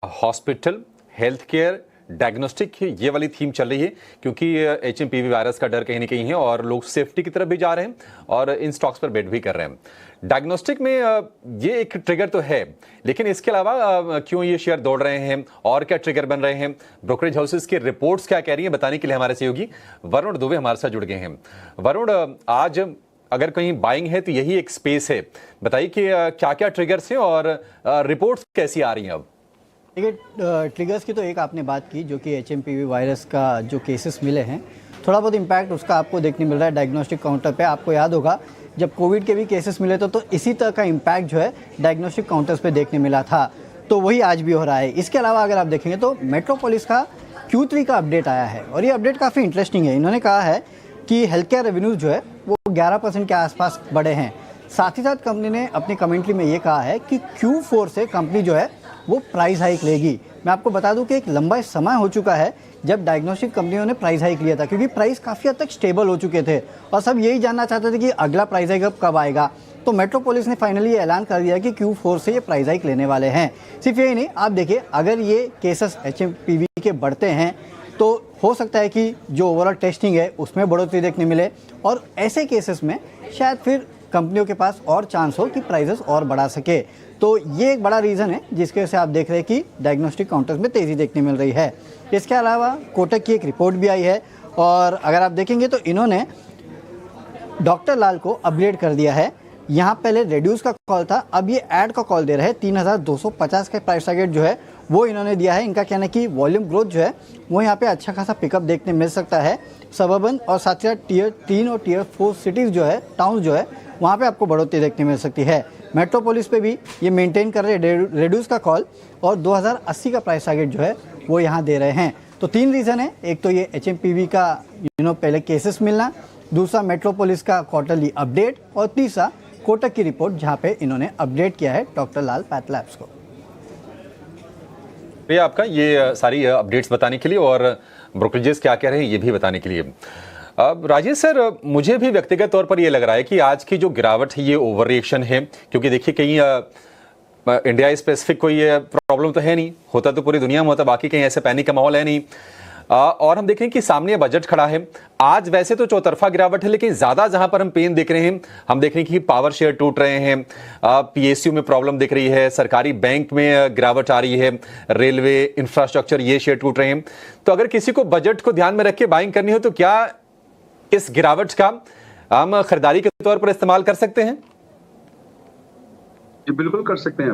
Hospital, health care, diagnostic ये वाली theme चल रही है क्योंकि एचएमपीवी वायरस का डर कहीं ना कहीं है और लोग सेफ्टी की तरफ भी जा रहे हैं और इन स्टॉक्स पर बेट भी कर रहे हैं। डायग्नोस्टिक में ये एक ट्रिगर तो है, लेकिन इसके अलावा क्यों ये शेयर दौड़ रहे हैं और क्या ट्रिगर बन रहे हैं, ब्रोकरेज हाउसेस की रिपोर्ट्स क्या कह रही हैं, बताने के लिए हमारे सहयोगी वरुण दुबे हमारे साथ जुड़ गए हैं। वरुण, आज अगर कहीं बाइंग है तो यही एक स्पेस है, बताइए कि क्या क्या ट्रिगर्स हैं और रिपोर्ट्स कैसी आ रही हैं अब। देखिए, ट्रिगर्स की तो एक आपने बात की, जो कि एचएमपीवी वायरस का जो केसेस मिले हैं, थोड़ा बहुत इम्पैक्ट उसका आपको देखने मिल रहा है डायग्नोस्टिक काउंटर पे। आपको याद होगा जब कोविड के भी केसेस मिले तो इसी तरह का इम्पैक्ट जो है डायग्नोस्टिक काउंटर्स पे देखने मिला था, तो वही आज भी हो रहा है। इसके अलावा अगर आप देखेंगे तो मेट्रोपोलिस का Q3 का अपडेट आया है और ये अपडेट काफ़ी इंटरेस्टिंग है। इन्होंने कहा है कि हेल्थ केयर रेवेन्यूज जो है वो 11% के आसपास बढ़े हैं। साथ ही साथ कंपनी ने अपनी कमेंट्री में ये कहा है कि Q4 से कंपनी जो है वो प्राइस हाइक लेगी। मैं आपको बता दूं कि एक लंबा समय हो चुका है जब डायग्नोस्टिक कंपनियों ने प्राइस हाइक लिया था, क्योंकि प्राइस काफ़ी हद तक स्टेबल हो चुके थे और सब यही जानना चाहते थे कि अगला प्राइस हाइक अब कब आएगा। तो मेट्रोपोलिस ने फाइनली ऐलान कर दिया कि Q4 से ये प्राइस हाइक लेने वाले हैं। सिर्फ यही नहीं, आप देखिए अगर ये केसेस एचएमपीवी के बढ़ते हैं तो हो सकता है कि जो ओवरऑल टेस्टिंग है उसमें बढ़ोतरी देखने मिले और ऐसे केसेस में शायद फिर कंपनियों के पास और चांस हो कि प्राइसेस और बढ़ा सके। तो ये एक बड़ा रीज़न है जिसके वजह से आप देख रहे हैं कि डायग्नोस्टिक काउंटर्स में तेज़ी देखने मिल रही है। इसके अलावा कोटक की एक रिपोर्ट भी आई है और अगर आप देखेंगे तो इन्होंने डॉक्टर लाल को अपग्रेड कर दिया है। यहाँ पहले रेड्यूस का कॉल था, अब ये ऐड का कॉल दे रहे हैं। 3250 का प्राइस टारगेट जो है वो इन्होंने दिया है। इनका कहना है कि वॉल्यूम ग्रोथ जो है वो यहाँ पे अच्छा खासा पिकअप देखने मिल सकता है। सबर्बन और साथ ही साथ टियर 3 और टियर 4 सिटीज़ जो है, टाउन जो है, वहाँ पे आपको बढ़ोतरी देखने मिल सकती है। मेट्रोपोलिस पे भी ये मेंटेन कर रहे हैं रेड्यूस का कॉल और 2080 का प्राइस टारगेट जो है वो यहाँ दे रहे हैं। तो 3 रीज़न है, एक तो ये एचएमपीवी का पहले केसेस मिलना, दूसरा मेट्रोपोलिस का क्वार्टरली अपडेट और तीसरा कोटक की रिपोर्ट जहाँ पे इन्होंने अपडेट किया है डॉक्टर लाल पैथलैब्स को। भैया आपका ये सारी अपडेट्स बताने के लिए और ब्रोकरेजेस क्या कह रहे हैं ये भी बताने के लिए। अब राजेश सर, मुझे भी व्यक्तिगत तौर पर ये लग रहा है कि आज की जो गिरावट है ये ओवर रिएक्शन है, क्योंकि देखिए कहीं इंडिया स्पेसिफिक कोई प्रॉब्लम तो है नहीं, होता तो पूरी दुनिया में होता, बाकी कहीं ऐसे पैनिक का माहौल है नहीं। और हम देखें कि सामने बजट खड़ा है। आज वैसे तो चौतरफा गिरावट है, लेकिन ज्यादा जहां पर हम पेन देख रहे हैं, हम देख रहे हैं कि पावर शेयर टूट रहे हैं, पीएसयू में प्रॉब्लम दिख रही है, सरकारी बैंक में गिरावट आ रही है, रेलवे इंफ्रास्ट्रक्चर ये शेयर टूट रहे हैं। तो अगर किसी को बजट को ध्यान में रख के बाइंग करनी हो तो क्या इस गिरावट का हम खरीदारी के तौर पर इस्तेमाल कर सकते हैं? बिल्कुल कर सकते हैं।